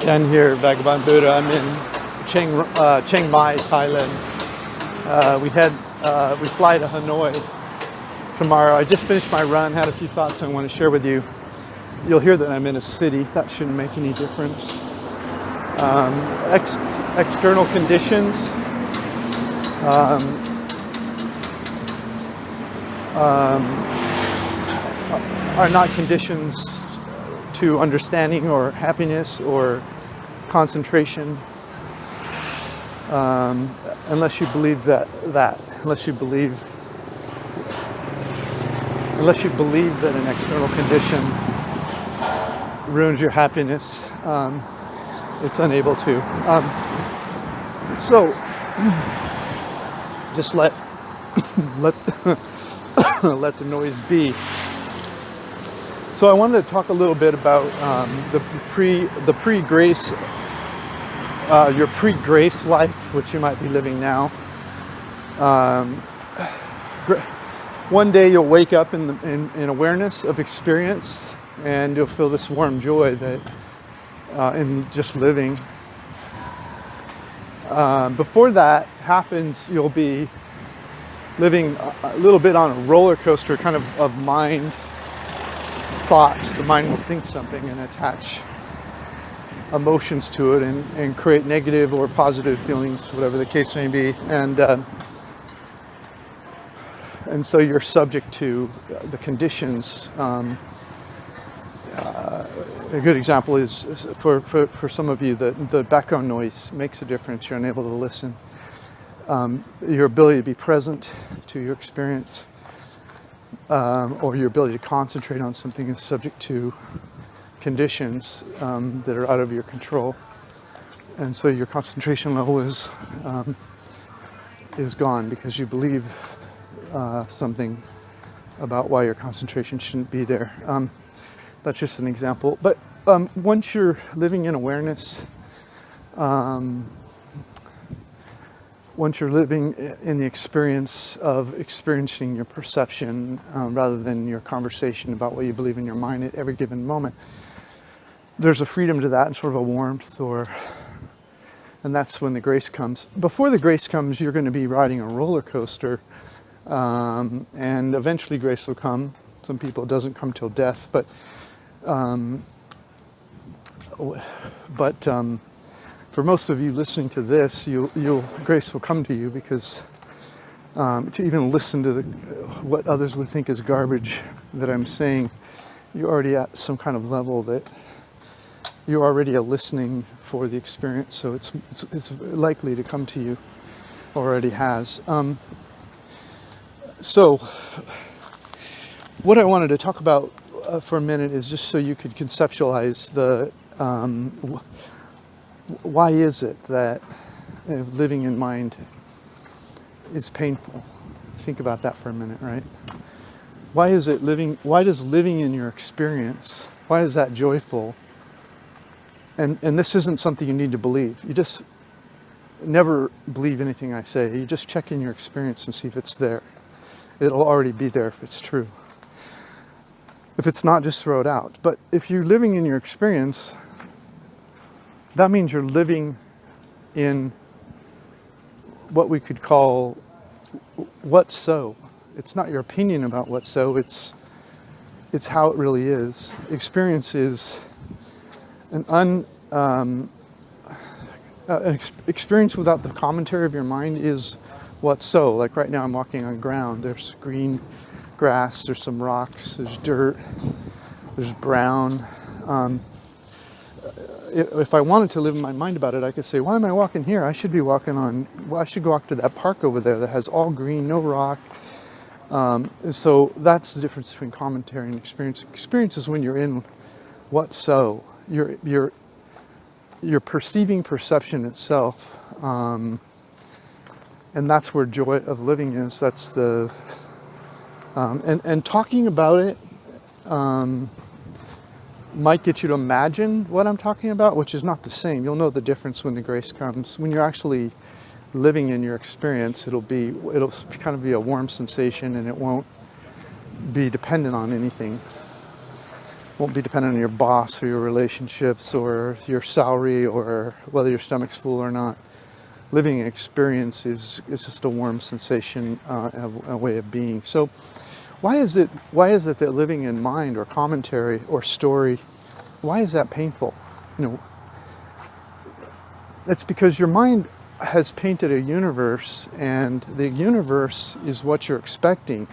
Again here, Vagabond Buddha. I'm in Chiang Mai, Thailand. We fly to Hanoi tomorrow. I just finished my run, had a few thoughts I want to share with you. You'll hear that I'm in a city. That shouldn't make any difference. External conditions are not conditions to understanding or happiness or concentration, unless you believe that unless you believe that an external condition ruins your happiness, it's unable to. So just let let the noise be. So I wanted to talk a little bit about the pre-grace, your pre-grace life, which you might be living now. One day you'll wake up in awareness of experience, and you'll feel this warm joy that in just living. Before that happens, you'll be living a little bit on a roller coaster kind of mind thoughts. The mind will think something and attach emotions to it and create negative or positive feelings, whatever the case may be. And so you're subject to the conditions. A good example is for some of you, the background noise makes a difference. You're unable to listen. Your ability to be present to your experience, or your ability to concentrate on something is subject to conditions that are out of your control, and so your concentration level is gone because you believe something about why your concentration shouldn't be there. That's just an example. But once you're living in awareness, once you're living in the experience of experiencing your perception rather than your conversation about what you believe in your mind at every given moment, there's a freedom to that and sort of a warmth, and that's when the grace comes. Before the grace comes, you're going to be riding a roller coaster, and eventually grace will come. Some people, it doesn't come till death, but for most of you listening to this, grace will come to you because to even listen to what others would think is garbage that I'm saying, you're already at some kind of level that you're already listening for the experience, so it's likely to come to you, already has. So what I wanted to talk about for a minute is just so you could conceptualize why is it that living in mind is painful? Think about that for a minute, right? Why does living in your experience, why is that joyful? And this isn't something you need to believe. You just never believe anything I say. You just check in your experience and see if it's there. It'll already be there if it's true. If it's not, just throw it out. But if you're living in your experience, that means you're living in what we could call what's so. It's not your opinion about what's so, it's how it really is. Experience is an experience without the commentary of your mind is what's so. Like right now I'm walking on ground. There's green grass, there's some rocks, there's dirt, there's brown. If I wanted to live in my mind about it, I could say, why am I walking here? I should go walk to that park over there that has all green, no rock. So that's the difference between commentary and experience. Experience is when you're in what's so. You're perceiving perception itself. And that's where joy of living is. That's the, and talking about it, might get you to imagine what I'm talking about, which is not the same. You'll know the difference when the grace comes. When you're actually living in your experience, it'll kind of be a warm sensation, and it won't be dependent on anything. Won't be dependent on your boss or your relationships or your salary or whether your stomach's full or not. Living an experience is just a warm sensation, a way of being. So why is it that living in mind or commentary or story, why is that painful? It's because your mind has painted a universe, and the universe is what you're expecting.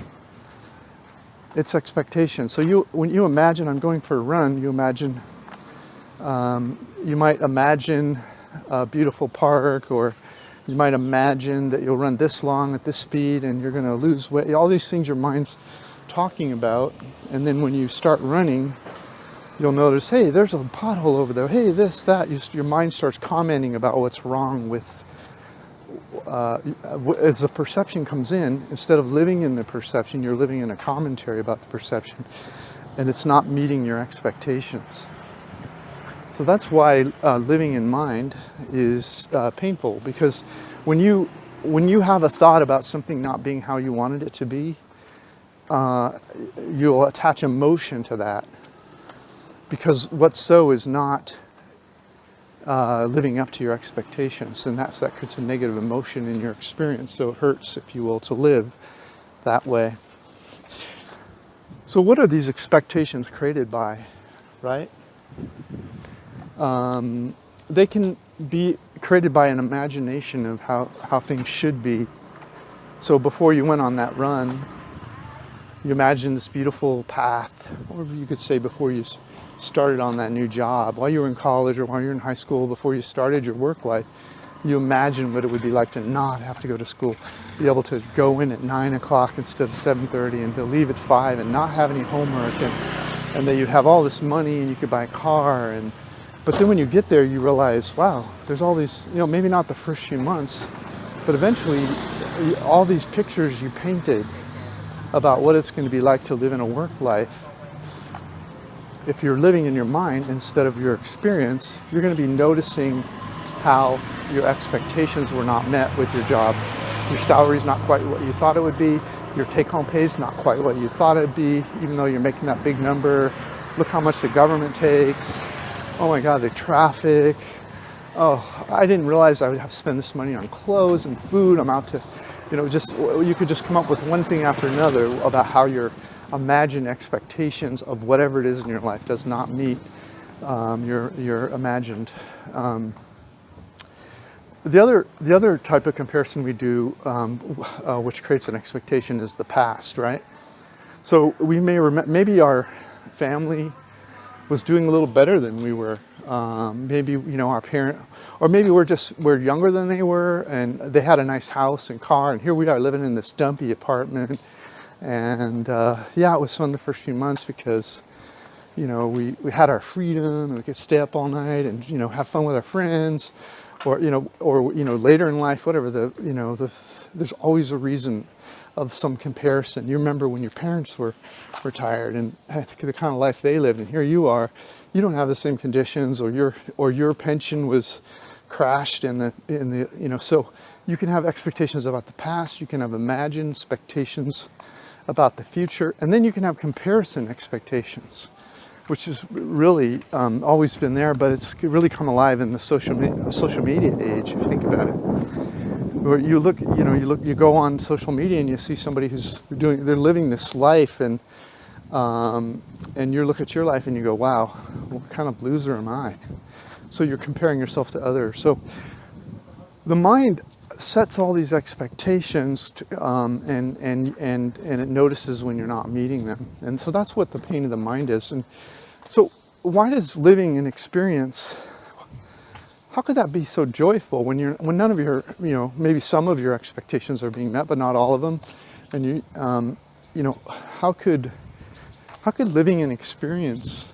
It's expectation. So when you imagine I'm going for a run, you might imagine a beautiful park, or you might imagine that you'll run this long at this speed and you're going to lose weight. All these things your mind's talking about, and then when you start running, you'll notice, hey, there's a pothole over there. Hey, this, that. Your mind starts commenting about what's wrong with. As the perception comes in, instead of living in the perception, you're living in a commentary about the perception, and it's not meeting your expectations. So that's why living in mind is painful, because when you have a thought about something not being how you wanted it to be, you'll attach emotion to that, because what's so is not living up to your expectations, and that creates a negative emotion in your experience. So it hurts, if you will, to live that way. So what are these expectations created by, right? They can be created by an imagination of how things should be. So before you went on that run, you imagined this beautiful path, or you could say before you started on that new job, while you were in college or while you were in high school, before you started your work life, you imagined what it would be like to not have to go to school, be able to go in at 9 o'clock instead of 7:30, and to leave at 5 and not have any homework, and that you'd have all this money and you could buy a car. But then when you get there, you realize, wow, there's all these, maybe not the first few months, but eventually all these pictures you painted about what it's going to be like to live in a work life, if you're living in your mind instead of your experience, you're going to be noticing how your expectations were not met with your job. Your salary's not quite what you thought it would be. Your take-home pay is not quite what you thought it would be, even though you're making that big number. Look how much the government takes. Oh my God, the traffic. Oh, I didn't realize I would have to spend this money on clothes and food. I'm out to, you could just come up with one thing after another about how your imagined expectations of whatever it is in your life does not meet your imagined. The other type of comparison we do, which creates an expectation, is the past, right? So we may maybe our family was doing a little better than we were. Maybe our parent, or maybe we're younger than they were, and they had a nice house and car, and here we are living in this dumpy apartment. And it was fun the first few months because we had our freedom, and we could stay up all night and have fun with our friends, or later in life, whatever there's always a reason of some comparison. You remember when your parents were retired and the kind of life they lived, and here you are, you don't have the same conditions, or your pension was crashed in the so you can have expectations about the past, you can have imagined expectations about the future, and then you can have comparison expectations, which has really always been there, but it's really come alive in the social media age, if you think about it. Where you go on social media and you see somebody they're living this life, and you look at your life and you go, wow, what kind of loser am I? So you're comparing yourself to others. So the mind sets all these expectations and it notices when you're not meeting them. And so that's what the pain of the mind is. And so why does living an experience, how could that be so joyful when none of your, maybe some of your expectations are being met, but not all of them? And how could living an experience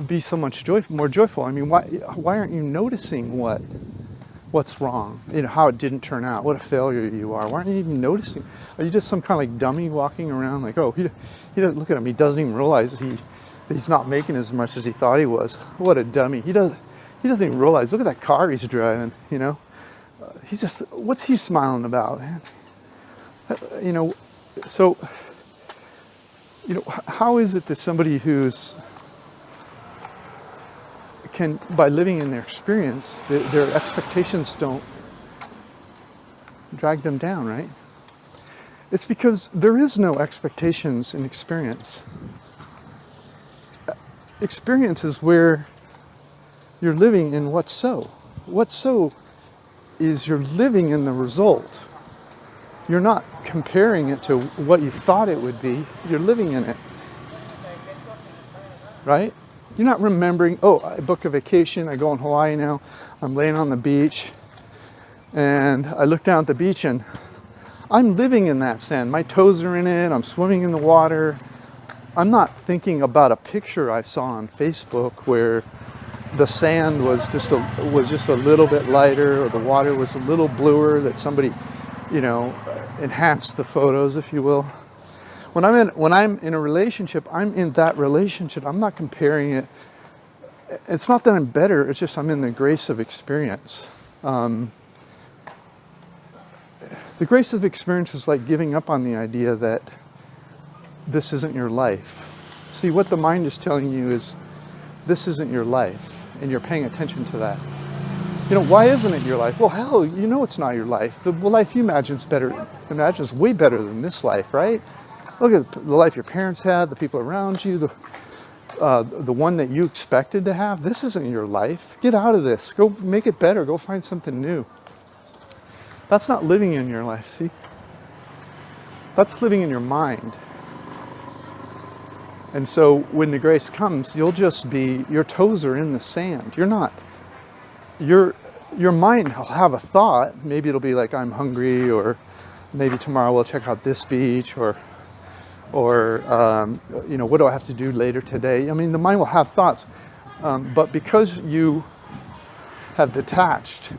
be so much more joyful? I mean, why aren't you noticing what's wrong? How it didn't turn out, what a failure you are. Why aren't you even noticing? Are you just some kind of like dummy walking around like, oh, he doesn't look at him, he doesn't even realize he's not making as much as he thought he was. What a dummy. He doesn't even realize, look at that car he's driving, he's just, what's he smiling about, man? So how is it that somebody by living in their experience, their expectations don't drag them down, right? It's because there is no expectations in experience. Experience is where you're living in what's so. What's so is you're living in the result. You're not comparing it to what you thought it would be. You're living in it. Right? You're not remembering, oh, I book a vacation, I go on Hawaii now, I'm laying on the beach, and I look down at the beach and I'm living in that sand. My toes are in it, I'm swimming in the water. I'm not thinking about a picture I saw on Facebook where the sand was just a little bit lighter, or the water was a little bluer, that somebody, enhanced the photos, if you will. When I'm in a relationship, I'm in that relationship. I'm not comparing it. It's not that I'm better. It's just I'm in the grace of experience. The grace of experience is like giving up on the idea that this isn't your life. See, what the mind is telling you is this isn't your life, and you're paying attention to that. Why isn't it your life? Well, hell, it's not your life. The life you imagine is way better than this life, right? Look at the life your parents had, the people around you, the one that you expected to have. This isn't your life. Get out of this. Go make it better. Go find something new. That's not living in your life, see? That's living in your mind. And so when the grace comes, you'll just be, your toes are in the sand. You're not. Your mind will have a thought. Maybe it'll be like, I'm hungry, or maybe tomorrow we'll check out this beach, or what do I have to do later today? I mean, the mind will have thoughts. But because you have detached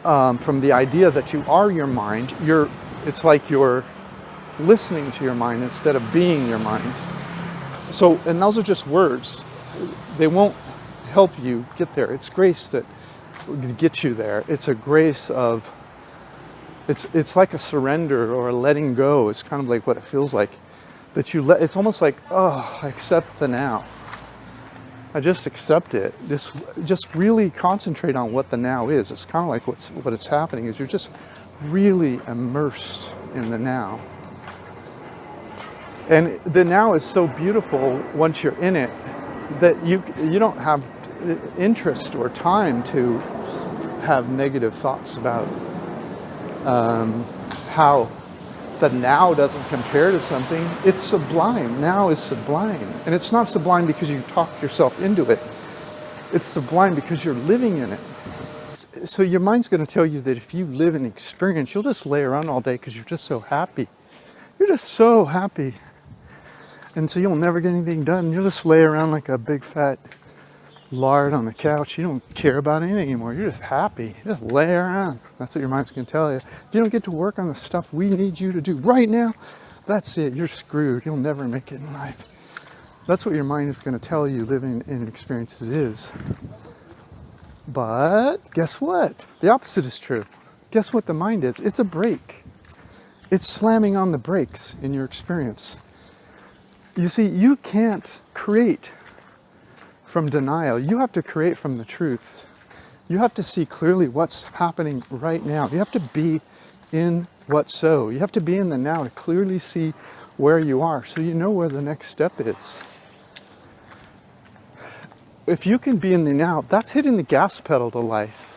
from the idea that you are your mind, it's like you're listening to your mind instead of being your mind. So, and those are just words. They won't help you get there. It's grace that gets you there. It's a grace of, it's like a surrender or a letting go. It's kind of like what it feels like. That it's almost like, oh, I accept the now. I just accept it. Just really concentrate on what the now is. It's kind of like what is happening is you're just really immersed in the now. And the now is so beautiful once you're in it that you don't have interest or time to have negative thoughts about how the now doesn't compare to something. It's sublime. Now is sublime. And it's not sublime because you talked yourself into it. It's sublime because you're living in it. So your mind's going to tell you that if you live an experience, you'll just lay around all day because you're just so happy. You're just so happy. And so you'll never get anything done. You'll just lay around like a big fat lard on the couch. You don't care about anything anymore. You're just happy. You just lay around. That's what your mind's going to tell you. If you don't get to work on the stuff we need you to do right now, that's it. You're screwed. You'll never make it in life. That's what your mind is going to tell you living in experiences is. But guess what? The opposite is true. Guess what the mind is? It's a brake. It's slamming on the brakes in your experience. You see, you can't create from denial. You have to create from the truth. You have to see clearly what's happening right now. You have to be in what's so. You have to be in the now to clearly see where you are so you know where the next step is. If you can be in the now, that's hitting the gas pedal to life.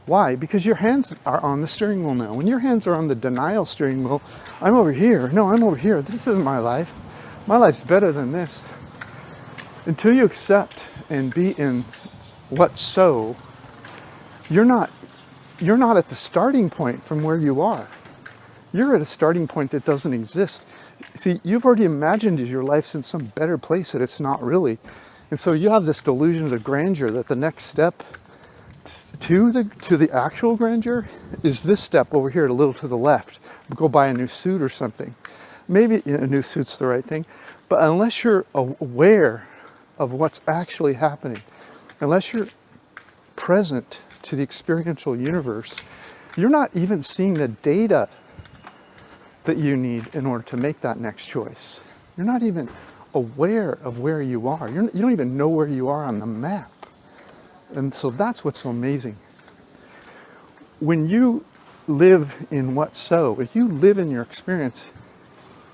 Why? Because your hands are on the steering wheel now. When your hands are on the denial steering wheel, I'm over here. No, I'm over here. This isn't my life. My life's better than this. Until you accept and be in what's so, you're not at the starting point from where you are. You're at a starting point that doesn't exist. See, you've already imagined your life's in some better place that it's not really. And so you have this delusion of grandeur that the next step to the actual grandeur is this step over here, a little to the left. Go buy a new suit or something. Maybe a new suit's the right thing, but unless you're aware of what's actually happening, unless you're present to the experiential universe, you're not even seeing the data that you need in order to make that next choice. You're not even aware of where you are. You don't even know where you are on the map. And so that's what's so amazing. When you live in what's so, if you live in your experience,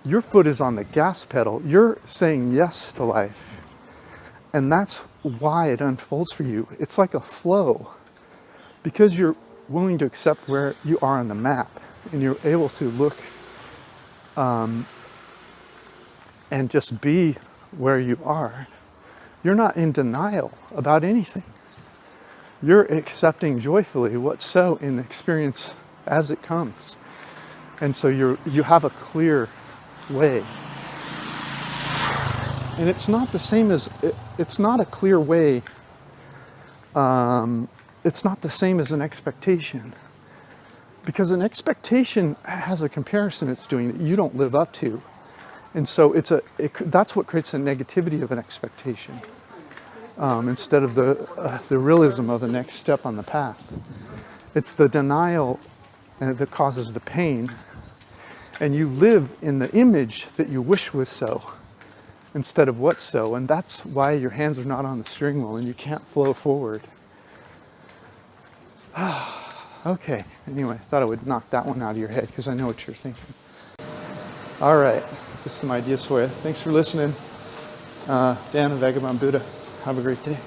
your foot is on the gas pedal. You're saying yes to life. And that's why it unfolds for you. It's like a flow. Because you're willing to accept where you are on the map, and you're able to look and just be where you are, you're not in denial about anything. You're accepting joyfully what's so in the experience as it comes. And so you have a clear way. And it's not the same as, it's not a clear way, it's not the same as an expectation. Because an expectation has a comparison it's doing that you don't live up to. And so that's what creates the negativity of an expectation, instead of the realism of the next step on the path. It's the denial that causes the pain. And you live in the image that you wish was so, instead of what's so. And that's why your hands are not on the steering wheel and you can't flow forward. Okay, anyway, thought I would knock that one out of your head because I know what you're thinking. All right, just some ideas for you. Thanks for listening. Dan and Vagabond Buddha. Have a great day.